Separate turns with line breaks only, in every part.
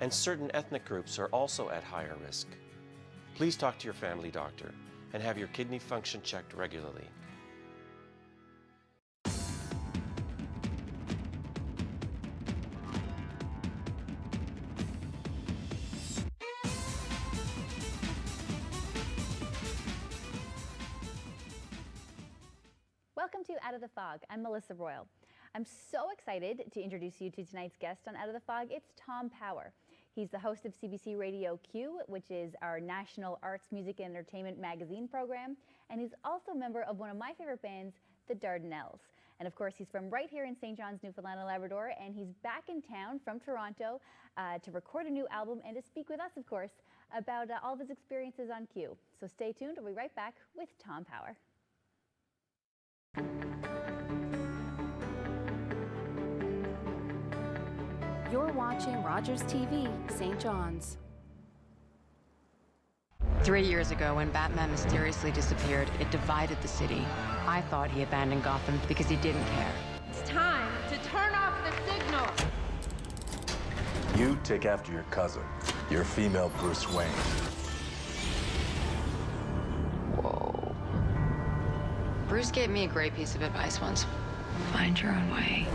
and certain ethnic groups are also at higher risk. Please talk to your family doctor and have your kidney function checked regularly.
Welcome to Out of the Fog. I'm Melissa Royle. I'm so excited to introduce you to tonight's guest on Out of the Fog. It's Tom Power. He's the host of CBC Radio Q, which is our national arts, music, and entertainment magazine program. And he's also a member of one of my favorite bands, the Dardanelles. And of course, he's from right here in St. John's, Newfoundland and Labrador. And he's back in town from Toronto to record a new album and to speak with us, of course, about all of his experiences on Q. So stay tuned. We'll be right back with Tom Power.
You're watching Rogers TV, St. John's.
3 years ago, when Batman mysteriously disappeared, it divided the city. I thought he abandoned Gotham because he didn't care.
It's time to turn off the signal.
You take after your cousin, your female Bruce Wayne.
Whoa. Bruce gave me a great piece of advice once. Find your own way.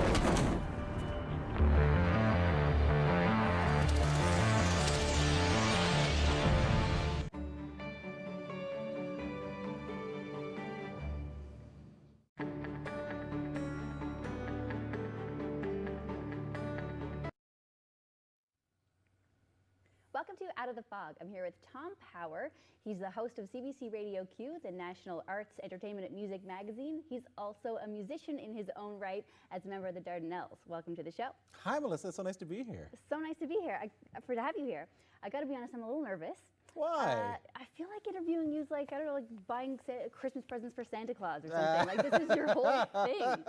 Welcome to Out of the Fog. I'm here with Tom Power. He's the host of CBC Radio Q, the national arts, entertainment, and music magazine. He's also a musician in his own right as a member of the Dardanelles. Welcome to the show.
Hi, Melissa. It's so nice to be here.
So nice to be here. To have you here. I got to be honest, I'm a little nervous.
Why?
I feel like interviewing you is like, I don't know, like buying Christmas presents for Santa Claus or something. Like, this is your whole thing,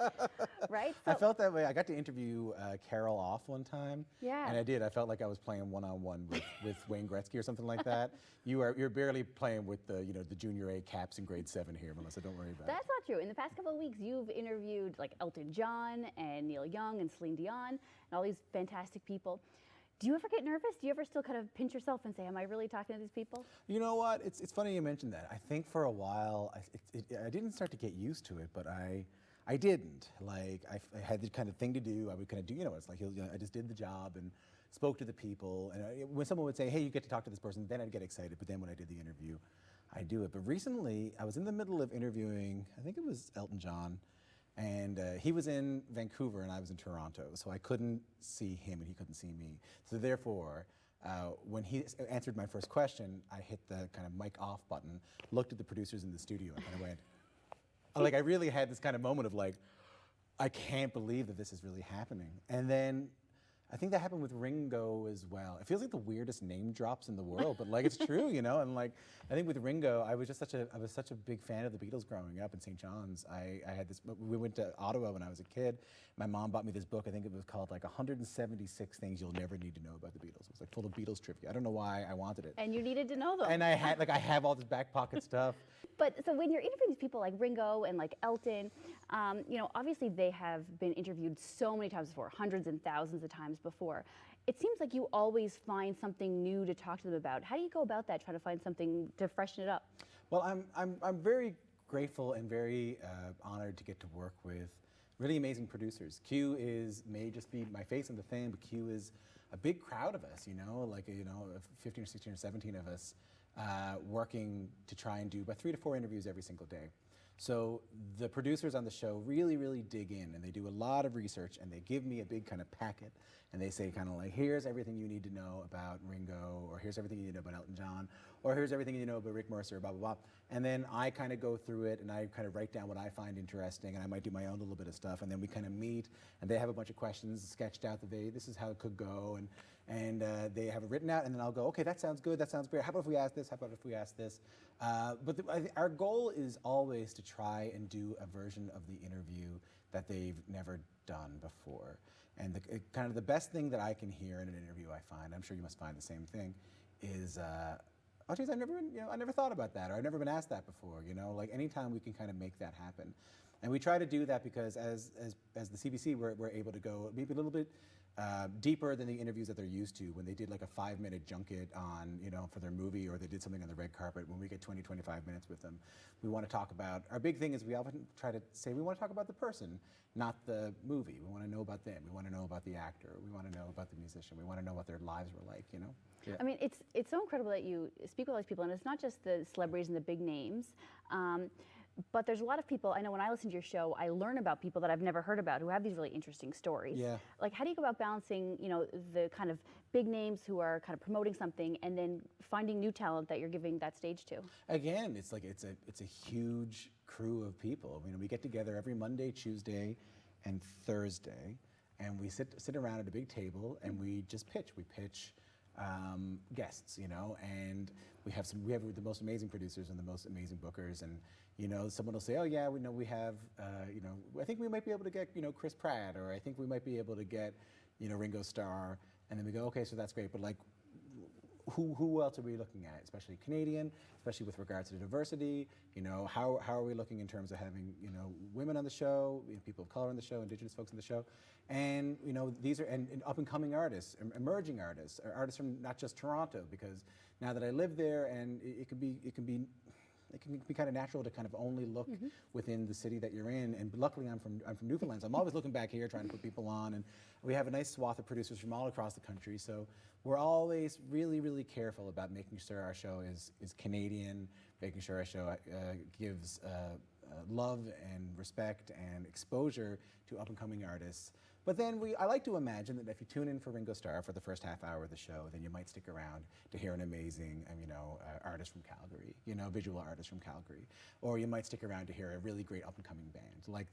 right? So,
I felt that way. I got to interview Carol Off one time.
Yeah.
And I did. I felt like I was playing one-on-one with Wayne Gretzky or something like that. You're barely playing with the junior A caps in grade 7 here, Melissa. Don't worry about it.
That's not true. In the past couple of weeks, you've interviewed like Elton John and Neil Young and Celine Dion and all these fantastic people. Do you ever get nervous? Do you ever still kind of pinch yourself and say, am I really talking to these people?
You know what? It's funny you mentioned that. I think for a while, I didn't start to get used to it, but I didn't. Like, I had the kind of thing to do. I would kind of do, it's like, I just did the job and spoke to the people. And when someone would say, hey, you get to talk to this person, then I'd get excited. But then when I did the interview, I'd do it. But recently, I was in the middle of interviewing, I think it was Elton John. And he was in Vancouver and I was in Toronto, so I couldn't see him and he couldn't see me. So therefore, when he answered my first question, I hit the kind of mic off button, looked at the producers in the studio and kind of went, like I really had this kind of moment of like, I can't believe that this is really happening. And then I think that happened with Ringo as well. It feels like the weirdest name drops in the world, but like it's true, And like I think with Ringo, I was such a big fan of the Beatles growing up in St. John's. I had this. We went to Ottawa when I was a kid. My mom bought me this book. I think it was called like 176 Things You'll Never Need to Know About the Beatles. It was like full of Beatles trivia. I don't know why I wanted it.
And you needed to know them.
And I have all this back pocket stuff.
But so when you're interviewing these people like Ringo and like Elton, obviously they have been interviewed so many times before, hundreds and thousands of times before. It seems like you always find something new to talk to them about. How do you go about that, trying to find something to freshen it up?
Well, I'm very grateful and very honored to get to work with really amazing producers. Q may just be my face on the thing, but Q is a big crowd of us, 15 or 16 or 17 of us working to try and do about 3 to 4 interviews every single day. So the producers on the show really, really dig in and they do a lot of research and they give me a big kind of packet and they say kind of like, here's everything you need to know about Ringo, or here's everything you need to know about Elton John, or here's everything you know about Rick Mercer, blah, blah, blah. And then I kind of go through it and I kind of write down what I find interesting and I might do my own little bit of stuff, and then we kind of meet and they have a bunch of questions sketched out that this is how it could go, and they have it written out, and then I'll go, okay, that sounds good, that sounds great. How about if we ask this? How about if we ask this? But our goal is always to try and do a version of the interview that they've never done before. And kind of the best thing that I can hear in an interview, I find, I'm sure you must find the same thing, is, oh geez, I never thought about that, or I've never been asked that before, Like anytime we can kind of make that happen. And we try to do that because as the CBC, we're able to go maybe a little bit deeper than the interviews that they're used to. When they did like a 5-minute junket on, for their movie, or they did something on the red carpet, when we get 20, 25 minutes with them, we want to talk about, our big thing is we often try to say we want to talk about the person, not the movie. We want to know about them. We want to know about the actor. We want to know about the musician. We want to know what their lives were like, Yeah.
I mean, it's so incredible that you speak with all these people, and it's not just the celebrities and the big names. But there's a lot of people, I know when I listen to your show, I learn about people that I've never heard about who have these really interesting stories.
Yeah.
Like, how do you go about balancing, the kind of big names who are kind of promoting something, and then finding new talent that you're giving that stage to?
Again, it's like it's a huge crew of people. We get together every Monday, Tuesday, and Thursday, and we sit around at a big table and we just pitch. We pitch guests, and we have the most amazing producers and the most amazing bookers, and someone will say, oh yeah, we have, I think we might be able to get, Chris Pratt, or I think we might be able to get, Ringo Starr, and then we go, okay, so that's great, but like, who else are we looking at, especially Canadian, especially with regards to diversity, how are we looking in terms of having, women on the show, people of color on the show, Indigenous folks on the show, and these are and up-and-coming artists, emerging artists, or artists from not just Toronto, because now that I live there, and it can be kind of natural to kind of only look within the city that you're in. And luckily, I'm from Newfoundland, so I'm always looking back here, trying to put people on. And we have a nice swath of producers from all across the country. So we're always really, really careful about making sure our show is Canadian, making sure our show gives love and respect and exposure to up-and-coming artists. But then I like to imagine that if you tune in for Ringo Starr for the first half hour of the show, then you might stick around to hear an amazing, artist from Calgary, visual artist from Calgary, or you might stick around to hear a really great up-and-coming band. Like,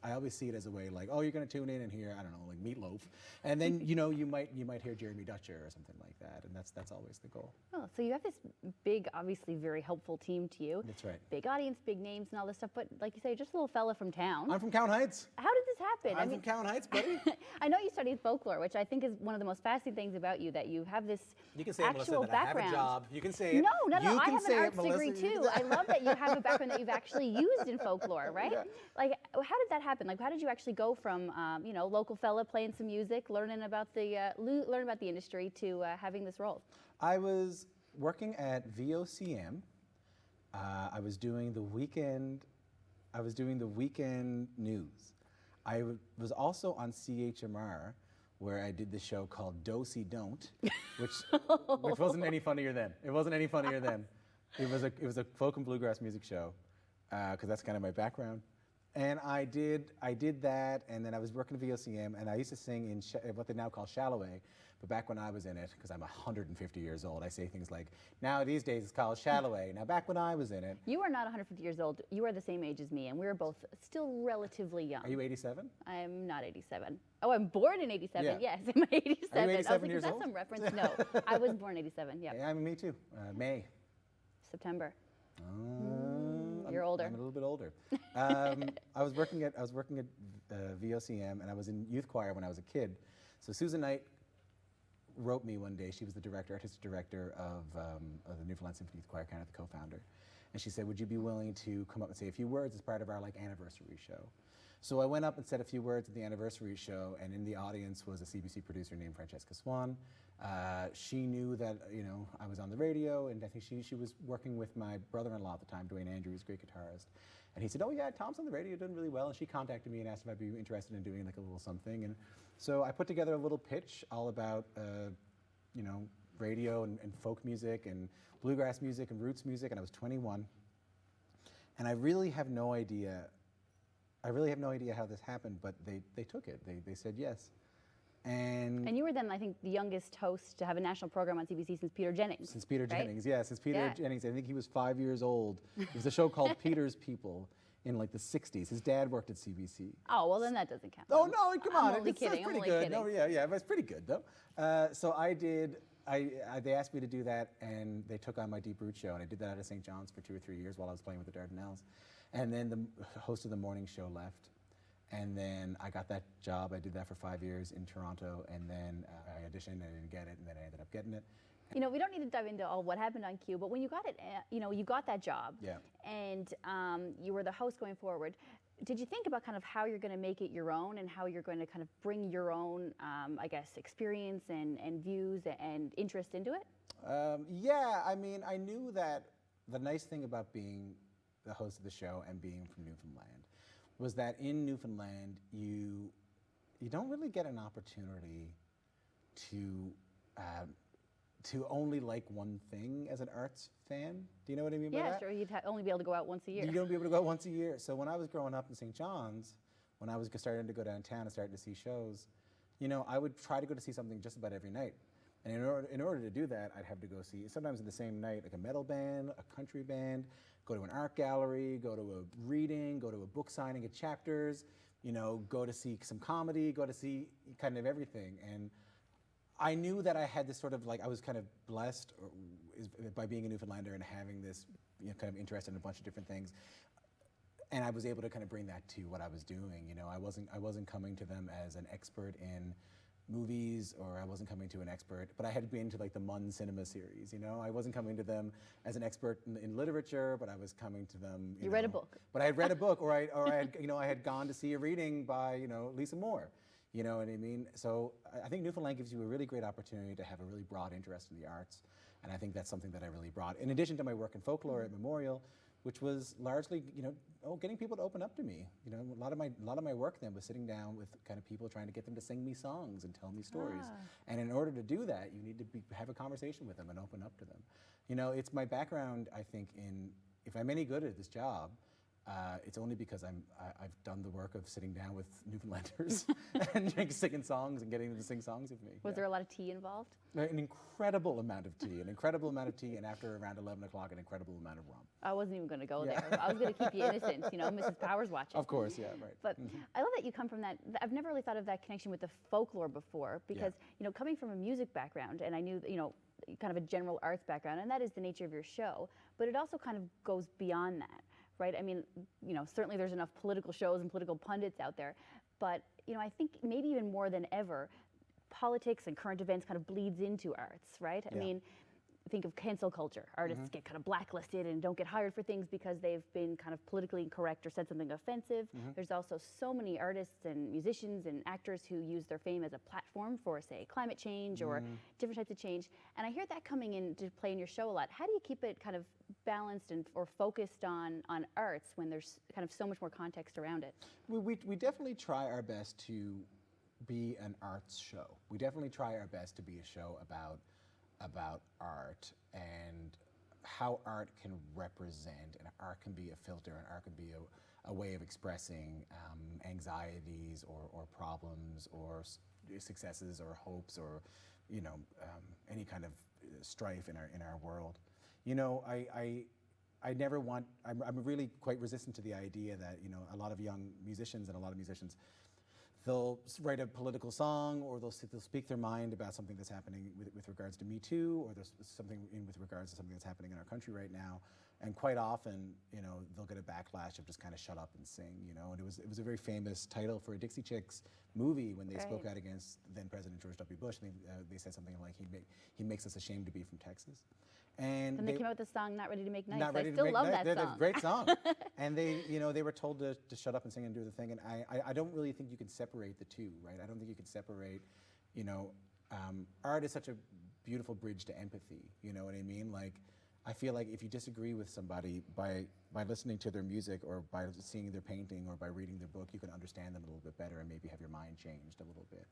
I always see it as a way, like, oh, you're going to tune in and hear, I don't know, like Meatloaf, and then you might hear Jeremy Dutcher or something like that, and that's always the goal.
Oh, so you have this big, obviously very helpful team to you.
That's right.
Big audience, big names, and all this stuff. But like you say, just a little fella from town.
I'm from Count Heights.
How did this happen?
I'm from Count Heights, buddy.
I know you studied folklore, which I think is one of the most fascinating things about you, that you have this
You can say,
actual
Melissa, that
background.
I have a job. You can say it.
No,
You
I
can
have an
say it,
arts degree
Melissa.
too. I love that you have a background that you've actually used in folklore, right?
Yeah.
Like, how did that happen? Like, how did you actually go from, local fella playing some music, learning about the industry, to having this role?
I was working at VOCM. I was doing the weekend news. I was also on CHMR, where I did this show called Do-Si Don't, which wasn't any funnier then. It wasn't any funnier then. It was a folk and bluegrass music show, because that's kind of my background. And I did that, and then I was working at VOCM, and I used to sing in what they now call Shalloway. But back when I was in it, because I'm 150 years old, I say things like, now these days it's called Shalloway. Now back when I was in it.
You are not 150 years old. You are the same age as me, and we are both still relatively young.
Are you 87?
I'm not 87. Oh, I'm born in 87.
Yeah.
Yes, I'm 87.
Are you 87
I was like,
years
is that
old?
some reference? No, I was born 87. Yeah.
Yeah, me too. May.
September.
I'm-
You're older.
I'm a little bit older. I was working at VOCM, and I was in youth choir when I was a kid. So Susan Knight wrote me one day. She was the artistic director of the Newfoundland Symphony Youth Choir, kind of the co-founder. And she said, would you be willing to come up and say a few words as part of our anniversary show? So I went up and said a few words at the anniversary show, and in the audience was a CBC producer named Francesca Swan. She knew that I was on the radio, and I think she was working with my brother-in-law at the time, Dwayne Andrews, great guitarist. And he said, oh yeah, Tom's on the radio, doing really well. And she contacted me and asked if I'd be interested in doing like a little something. And so I put together a little pitch all about radio and folk music and bluegrass music and roots music, and I was 21. And I really have no idea how this happened, but they took it. They said yes. And
you were then, I think, the youngest host to have a national program on CBC since Peter Jennings.
Since Peter
right?
Jennings, yeah, since Peter
Yeah.
Jennings. I think he was 5 years old. It was a show called Peter's People in the 60s. His dad worked at CBC.
Oh, well, then that doesn't count.
Oh no, come on,
I'm only
that's
kidding.
pretty
I'm only
good.
kidding.
No, yeah, but it's pretty good though. So they asked me to do that, and they took on my Deep Root show, and I did that at St. John's for 2 or 3 years while I was playing with the Dardanelles. And then the host of the morning show left, and then I got that job. I did that for 5 years in Toronto, and then I auditioned and I didn't get it, and then I ended up getting it.
We don't need to dive into all what happened on Q, but when you got it, you got that job,
Yeah.
and you were the host going forward. Did you think about kind of how you're going to make it your own and how you're going to kind of bring your own, I guess, experience and views and interest into it?
Yeah, I mean, I knew that the nice thing about being the host of the show and being from Newfoundland was that in Newfoundland, you don't really get an opportunity to only like one thing as an arts fan. Do you know what I mean by that?
Yeah, sure. You'd only be able to go out once a year.
You don't be able to go out once a year. So when I was growing up in St. John's, when I was starting to go downtown and starting to see shows, you know, I would try to go to see something just about every night. And in order to do that, I'd have to go see, sometimes in the same night, like a metal band, a country band, go to an art gallery, go to a reading, go to a book signing at Chapters, you know, go to see some comedy, go to see kind of everything. And I knew that I had this sort of, like, I was kind of blessed by being a Newfoundlander and having this, you know, kind of interest in a bunch of different things. And I was able to kind of bring that to what I was doing. You know, I wasn't coming to them as an expert in movies, or I wasn't coming to an expert, but I had been to like the Munn Cinema series, you know? I wasn't coming to them as an expert in literature, but I was coming to them, you know,
read a book.
But I had read a book, or I had, you know, I had gone to see a reading by, you know, Lisa Moore. You know what I mean? So I think Newfoundland gives you a really great opportunity to have a really broad interest in the arts, and I think that's something that I really brought. In addition to my work in folklore at Memorial, which was largely, you know, getting people to open up to me. You know, a lot of my work then was sitting down with kind of people trying to get them to sing me songs and tell me stories. And in order to do that, you need to have a conversation with them and open up to them. You know, it's my background, I think, in, if I'm any good at this job, it's only because I've done the work of sitting down with Newfoundlanders and singing songs and getting them to sing songs with me.
Was there a lot of tea involved?
An incredible amount of tea, and after around 11 o'clock, an incredible amount of rum.
I wasn't even going to go there. I was going to keep you innocent, you know, Mrs. Powers watching.
Of course, yeah, right.
But I love that you come from that. I've never really thought of that connection with the folklore before, because, you know, coming from a music background, and I knew, you know, kind of a general arts background, and that is the nature of your show, but it also kind of goes beyond that. Right? I mean, you know, certainly there's enough political shows and political pundits out there, but, you know, I think maybe even more than ever, politics and current events kind of bleeds into arts, right? I mean, think of cancel culture. Artists get kind of blacklisted and don't get hired for things because they've been kind of politically incorrect or said something offensive. There's also so many artists and musicians and actors who use their fame as a platform for, say, climate change or different types of change. And I hear that coming into play in your show a lot. How do you keep it kind of balanced or focused on arts when there's kind of so much more context around it?
We definitely try our best to be an arts show. We definitely try our best to be a show about art and how art can represent, and art can be a filter, and art can be a way of expressing anxieties or problems or successes or hopes or, you know, any kind of strife in our world. You know, I'm really quite resistant to the idea that, you know, a lot of young musicians and a lot of musicians, they'll write a political song, or they'll speak their mind about something that's happening with regards to Me Too, or there's something with regards to something that's happening in our country right now. And quite often, you know, they'll get a backlash of just kind of shut up and sing, you know. And it was a very famous title for a Dixie Chicks movie when they spoke out against then President George W. Bush. They said something like, he makes us ashamed to be from Texas. And
they came out with the song "Not Ready to Make Nice."
Not Ready
I still
to Make
love
Nice.
that song.
It's a great song. And they were told to shut up and sing and do the thing. And I don't really think you can separate the two, right? I don't think you can separate, you know, art is such a beautiful bridge to empathy. You know what I mean? Like, I feel like if you disagree with somebody by listening to their music, or by seeing their painting, or by reading their book, you can understand them a little bit better and maybe have your mind changed a little bit.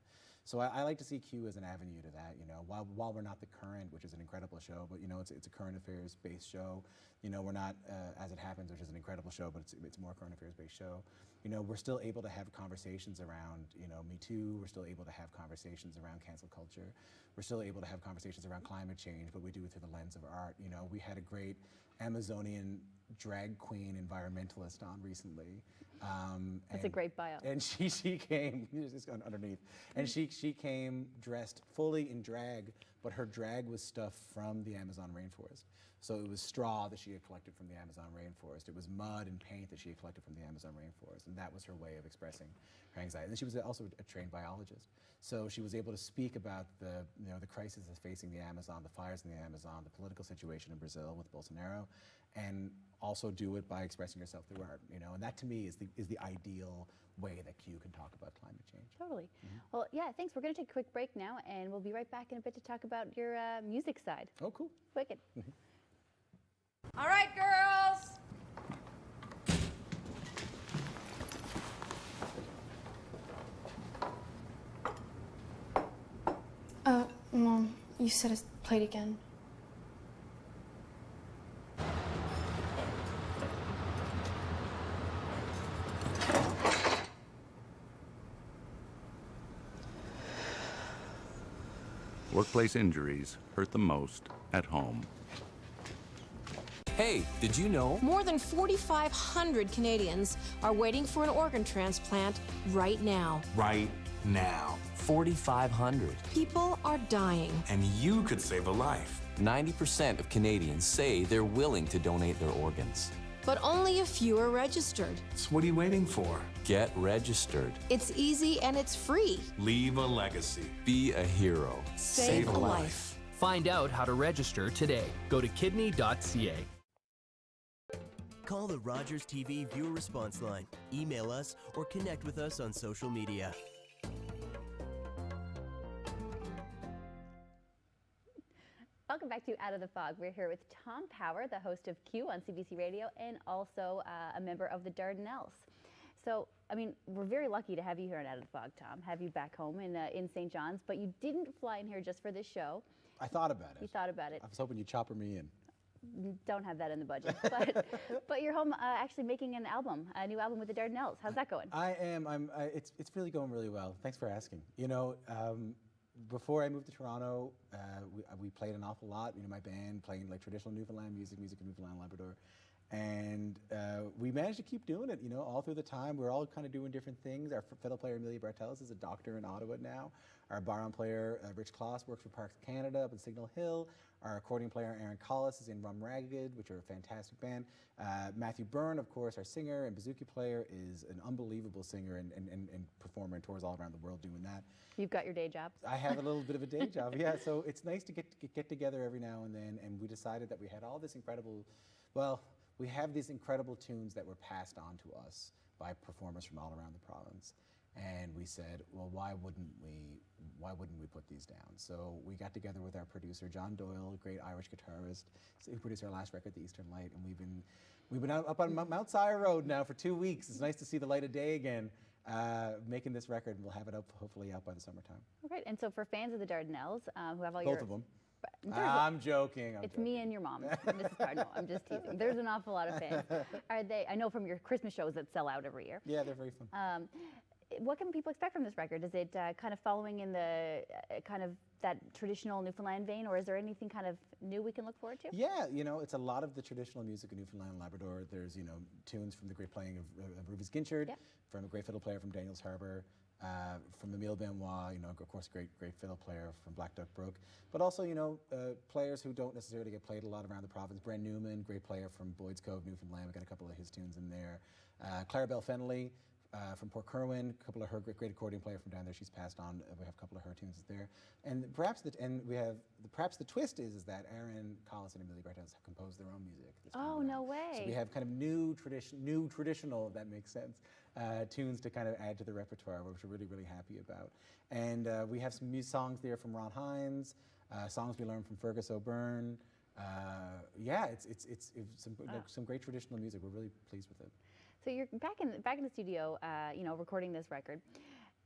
So I like to see Q as an avenue to that, you know, while we're not The Current, which is an incredible show, but, you know, it's a current affairs based show. You know, we're not As It Happens, which is an incredible show, but it's more a current affairs based show. You know, we're still able to have conversations around, you know, Me Too. We're still able to have conversations around cancel culture. We're still able to have conversations around climate change, but we do it through the lens of art. You know, we had a great Amazonian drag queen environmentalist on recently.
That's a great bio.
And she came, just underneath, and she came dressed fully in drag, but her drag was stuff from the Amazon rainforest. So it was straw that she had collected from the Amazon rainforest. It was mud and paint that she had collected from the Amazon rainforest, and that was her way of expressing her anxiety. And she was also a trained biologist, so she was able to speak about the crisis that's facing the Amazon, the fires in the Amazon, the political situation in Brazil with Bolsonaro, and also do it by expressing yourself through art, you know, and that to me is the ideal way that Q can talk about climate change.
Totally. Well, yeah, thanks. We're going to take a quick break now, and we'll be right back in a bit to talk about your music side.
Oh, cool.
Wicked.
All right, girls.
Mom, you said it's played again.
Workplace injuries hurt the most at home.
Hey, did you know?
More than 4,500 Canadians are waiting for an organ transplant right now.
Right now. 4,500.
People are dying.
And you could save a life. 90% of Canadians say they're willing to donate their organs.
But only a few are registered.
So what are you waiting for? Get registered.
It's easy and it's free.
Leave a legacy. Be a hero.
Save a life.
Find out how to register today. Go to kidney.ca.
Call the Rogers TV viewer response line, email us, or connect with us on social media.
Welcome back to Out of the Fog. We're here with Tom Power, the host of Q on CBC Radio, and also a member of the Dardanelles. So, I mean, we're very lucky to have you here on Out of the Fog, Tom, have you back home in St. John's, but you didn't fly in here just for this show.
I thought about it.
You thought about it.
I was hoping you'd chopper me in.
Don't have that in the budget, but you're home actually making an album, a new album with the Dardanelles. How's that going?
I am. It's really going really well. Thanks for asking. You know, before I moved to Toronto, we played an awful lot. You know, my band playing like traditional Newfoundland music in Newfoundland, Labrador, and we managed to keep doing it. You know, all through the time, we're all kind of doing different things. Our fiddle player Amelia Bartels is a doctor in Ottawa now. Our baron player Rich Kloss works for Parks Canada up in Signal Hill. Our accordion player Aaron Collis is in Rum Ragged, which are a fantastic band. Matthew Byrne, of course, our singer and bouzouki player, is an unbelievable singer and performer and tours all around the world doing that.
You've got your day jobs.
I have a little bit of a day job, yeah. So it's nice to get together every now and then, and we decided that we had all this incredible, well, we have these incredible tunes that were passed on to us by performers from all around the province. And we said, well, why wouldn't we put these down? So we got together with our producer, John Doyle, a great Irish guitarist, who produced our last record, The Eastern Light, and we've been out up on Mount Sire Road now for 2 weeks. It's nice to see the light of day again, making this record, and we'll have it up, hopefully out by the summertime.
Okay, and so for fans of the Dardanelles, who have all
Both of them. I'm joking.
It's me and your mom, Mrs. Cardinal. I'm just teasing. There's an awful lot of fans. Are they? I know from your Christmas shows that sell out every year.
Yeah, they're very fun.
What can people expect from this record? Is it kind of following in the kind of that traditional Newfoundland vein, or is there anything kind of new we can look forward to?
Yeah, you know, it's a lot of the traditional music of Newfoundland and Labrador. There's, you know, tunes from the great playing of Rufus Ginchard, from a great fiddle player from Daniels Harbour, from Emile Benoit, you know, of course, great fiddle player from Black Duck Brook, but also, you know, players who don't necessarily get played a lot around the province. Bren Newman, great player from Boyd's Cove, Newfoundland. We got a couple of his tunes in there. Clarabelle Fennelly, from Port Kerwin, a couple of her great accordion player from down there. She's passed on. We have a couple of her tunes there, and perhaps perhaps the twist is that Aaron Collis and Amelia Bartels have composed their own music.
Oh, no way!
So we have kind of new traditional, if that makes sense, tunes to kind of add to the repertoire, which we're really happy about. And we have some new songs there from Ron Hines, songs we learned from Fergus O'Byrne. Yeah, it's some great traditional music. We're really pleased with it.
So you're back in the studio, you know, recording this record.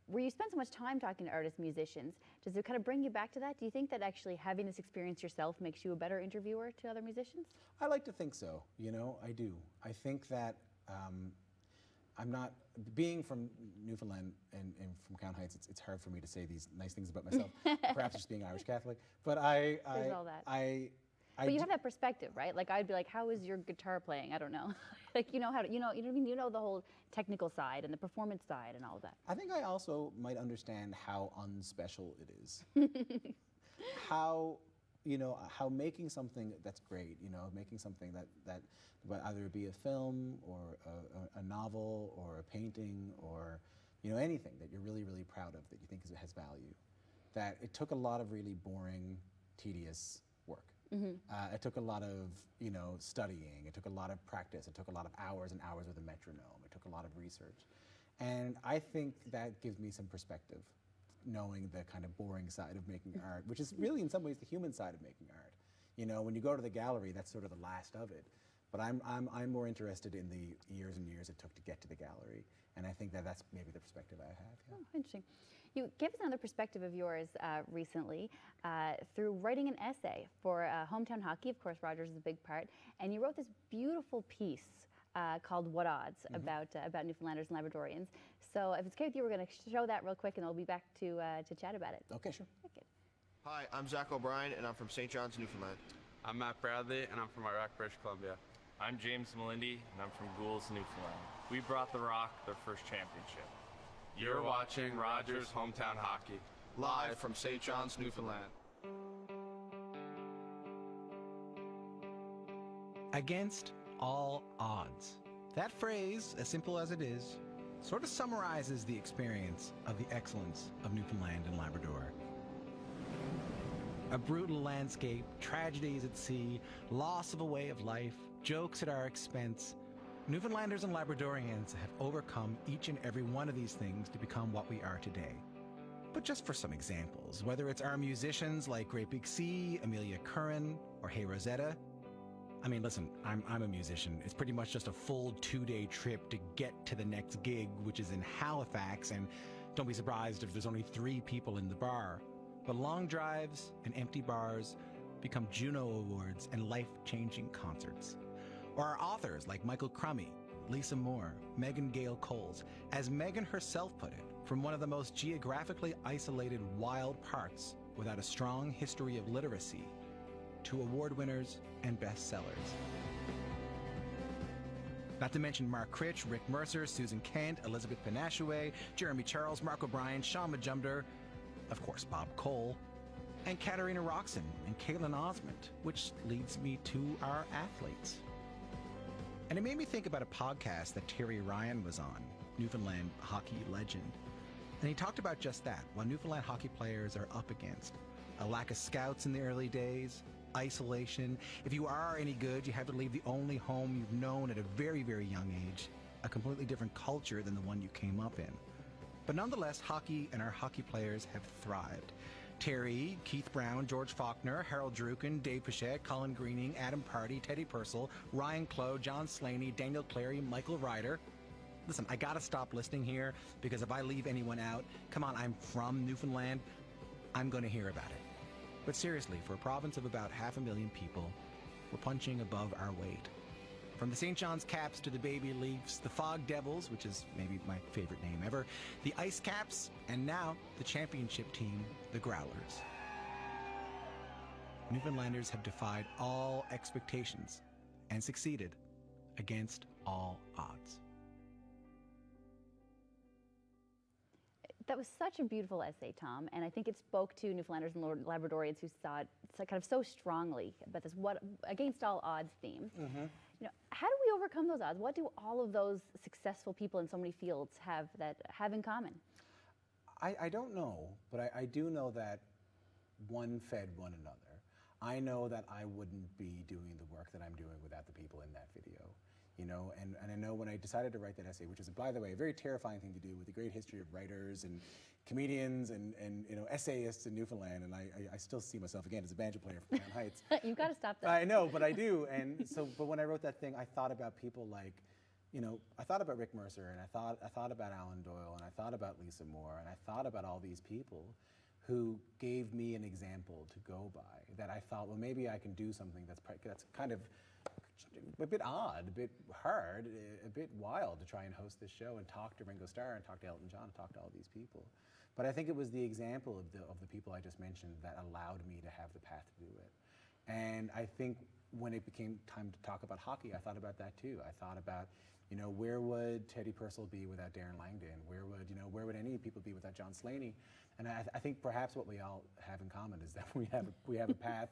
Where you spend so much time talking to artists, musicians, does it kind of bring you back to that? Do you think that actually having this experience yourself makes you a better interviewer to other musicians?
I like to think so. You know, I do. I think that I'm not, being from Newfoundland and from Crown Heights, it's hard for me to say these nice things about myself. Perhaps just being Irish Catholic, but
There's all that. But you have that perspective, right? Like I'd be like, how is your guitar playing? I don't know. Like you know how to, you know what I mean? You know the whole technical side and the performance side and all of that.
I think I also might understand how unspecial it is. How, you know, how making something that's great, you know, making something that either be a film or a novel or a painting or, you know, anything that you're really proud of that you think has value. That it took a lot of really boring, tedious work. It took a lot of, studying. It took a lot of practice. It took a lot of hours and hours with a metronome. It took a lot of research. And I think that gives me some perspective, knowing the kind of boring side of making art, which is really in some ways the human side of making art. When you go to the gallery, that's sort of the last of it. But I'm more interested in the years and years it took to get to the gallery. And I think that's maybe the perspective I have. Yeah.
Oh, interesting. You gave us another perspective of yours recently through writing an essay for Hometown Hockey. Of course, Rogers is a big part. And you wrote this beautiful piece called What Odds about Newfoundlanders and Labradorians. So if it's okay with you, we're going to show that real quick and then we'll be back to chat about it.
Okay, sure.
Okay.
Hi, I'm Zach O'Brien and I'm from St. John's, Newfoundland.
I'm Matt Bradley and I'm from Iraq, British Columbia.
I'm James Melindy and I'm from Goulds, Newfoundland. We brought the Rock their first championship.
You're watching Rogers Hometown Hockey.
Live from St. John's, Newfoundland.
Against all odds. That phrase, as simple as it is, sort of summarizes the experience of the excellence of Newfoundland and Labrador. A brutal landscape, tragedies at sea, loss of a way of life, jokes at our expense. Newfoundlanders and Labradorians have overcome each and every one of these things to become what we are today. But just for some examples, whether it's our musicians like Great Big Sea, Amelia Curran, or Hey Rosetta. I mean, listen, I'm a musician. It's pretty much just a full 2-day trip to get to the next gig, which is in Halifax, and don't be surprised if there's only 3 people in the bar. But long drives and empty bars become Juno Awards and life-changing concerts. Or our authors like Michael Crummy, Lisa Moore, Megan Gale Coles, as Megan herself put it, from one of the most geographically isolated wild parts without a strong history of literacy, to award winners and bestsellers. Not to mention Mark Critch, Rick Mercer, Susan Kent, Elizabeth Panashue, Jeremy Charles, Mark O'Brien, Sean Majumder, of course Bob Cole, and Katarina Roxon and Caitlin Osmond, which leads me to our athletes. And it made me think about a podcast that Terry Ryan was on, Newfoundland hockey legend. And he talked about just that, what Newfoundland hockey players are up against. A lack of scouts in the early days, isolation. If you are any good, you have to leave the only home you've known at a very, very young age, a completely different culture than the one you came up in. But nonetheless, hockey and our hockey players have thrived. Terry, Keith Brown, George Faulkner, Harold Druken, Dave Pichette, Colin Greening, Adam Party, Teddy Purcell, Ryan Clough, John Slaney, Daniel Clary, Michael Ryder. Listen, I gotta stop listening here because if I leave anyone out, come on, I'm from Newfoundland, I'm gonna hear about it. But seriously, for a province of about 500,000 people, we're punching above our weight. From the St. John's Caps to the Baby Leafs, the Fog Devils, which is maybe my favorite name ever, the Ice Caps, and now the championship team, the Growlers. Newfoundlanders have defied all expectations and succeeded against all odds.
That was such a beautiful essay, Tom, and I think it spoke to Newfoundlanders and Labradorians who saw it kind of so strongly about this "what against all odds" theme. How do we overcome those odds? What do all of those successful people in so many fields have in common?
I don't know, but I do know that one fed one another. I know that I wouldn't be doing the work that I'm doing without the people in that video. And I know when I decided to write that essay, which is, by the way, a very terrifying thing to do with the great history of writers and comedians and essayists in Newfoundland, and I still see myself, again, as a banjo player from Crown Heights.
You've got to stop that.
I know, but I do. And so, but when I wrote that thing, I thought about people like, I thought about Rick Mercer, and I thought about Alan Doyle, and I thought about Lisa Moore, and I thought about all these people who gave me an example to go by, that I thought, well, maybe I can do something that's kind of a bit odd, a bit hard, a bit wild to try and host this show and talk to Ringo Starr and talk to Elton John and talk to all these people. But I think it was the example of the people I just mentioned that allowed me to have the path to do it. And I think when it became time to talk about hockey, I thought about that too. I thought about, where would Teddy Purcell be without Darren Langdon? Where would any people be without John Slaney? And I think perhaps what we all have in common is that we have a path.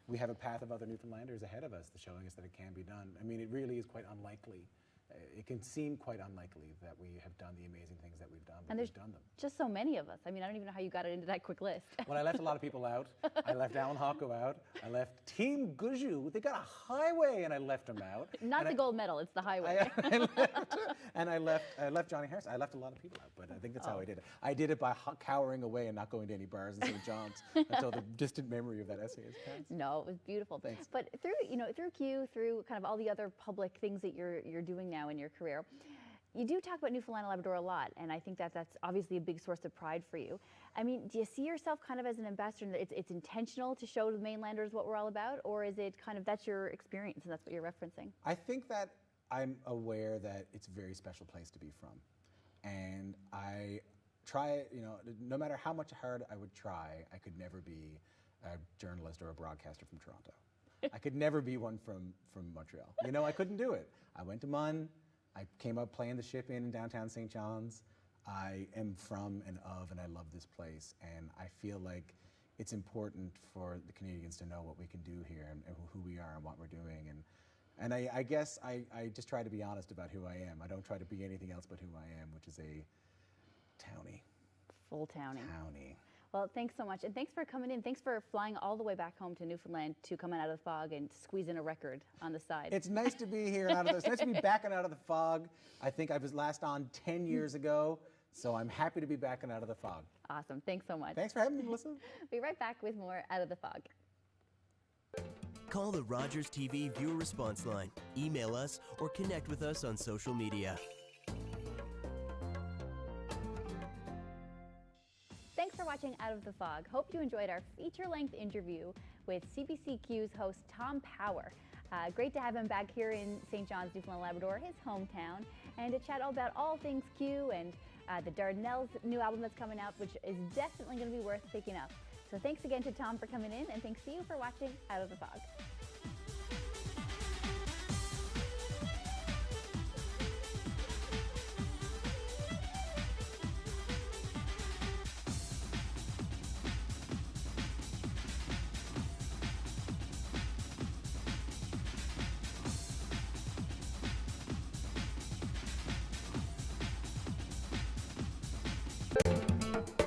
We have a path of other Newfoundlanders ahead of us, showing us that it can be done. I mean, it really is quite unlikely it can seem quite unlikely that we have done the amazing things that we've done, but
And there's
we've done them.
just so many of us. I mean, I don't even know how you got it into that quick list.
Well, I left a lot of people out. I left Alan Hocko out. I left Team Guju. They got a highway, and I left them out.
Not the gold medal, it's the highway.
I left Johnny Harris. I left a lot of people out, but I think that's how I did it. I did it by cowering away and not going to any bars in St. John's until the distant memory of that essay has passed.
No, it was beautiful.
Thanks.
But through Q, through kind of all the other public things that you're doing now in your career, you do talk about Newfoundland and Labrador a lot, and I think that's obviously a big source of pride for you. I mean, do you see yourself kind of as an ambassador, that it's intentional to show the mainlanders what we're all about, or is it kind of that's your experience and that's what you're referencing?
I think that I'm aware that it's a very special place to be from, and I try, no matter how much hard I would try, I could never be a journalist or a broadcaster from Toronto. I could never be one from Montreal. I couldn't do it. I went to MUN. I came up playing the Ship Inn in downtown St. John's. I am from and of, and I love this place. And I feel like it's important for the Canadians to know what we can do here and who we are and what we're doing. And I guess I just try to be honest about who I am. I don't try to be anything else but who I am, which is a townie.
Full townie.
Townie.
Well, thanks so much. And thanks for coming in. Thanks for flying all the way back home to Newfoundland to come out of the fog and squeeze in a record on the side.
It's nice to be here. It's nice to be back and out of the fog. I think I was last on 10 years ago, so I'm happy to be back and out of the fog.
Awesome. Thanks so much.
Thanks for having me, Melissa.
Be right back with more Out of the Fog.
Call the Rogers TV viewer response line, email us, or connect with us on social media.
Thanks for watching Out of the Fog. Hope you enjoyed our feature-length interview with CBC-Q's host, Tom Power. Great to have him back here in St. John's, Newfoundland, Labrador, his hometown, and to chat all about all things Q and the Dardanelles new album that's coming out, which is definitely going to be worth picking up. So thanks again to Tom for coming in, and thanks to you for watching Out of the Fog.
You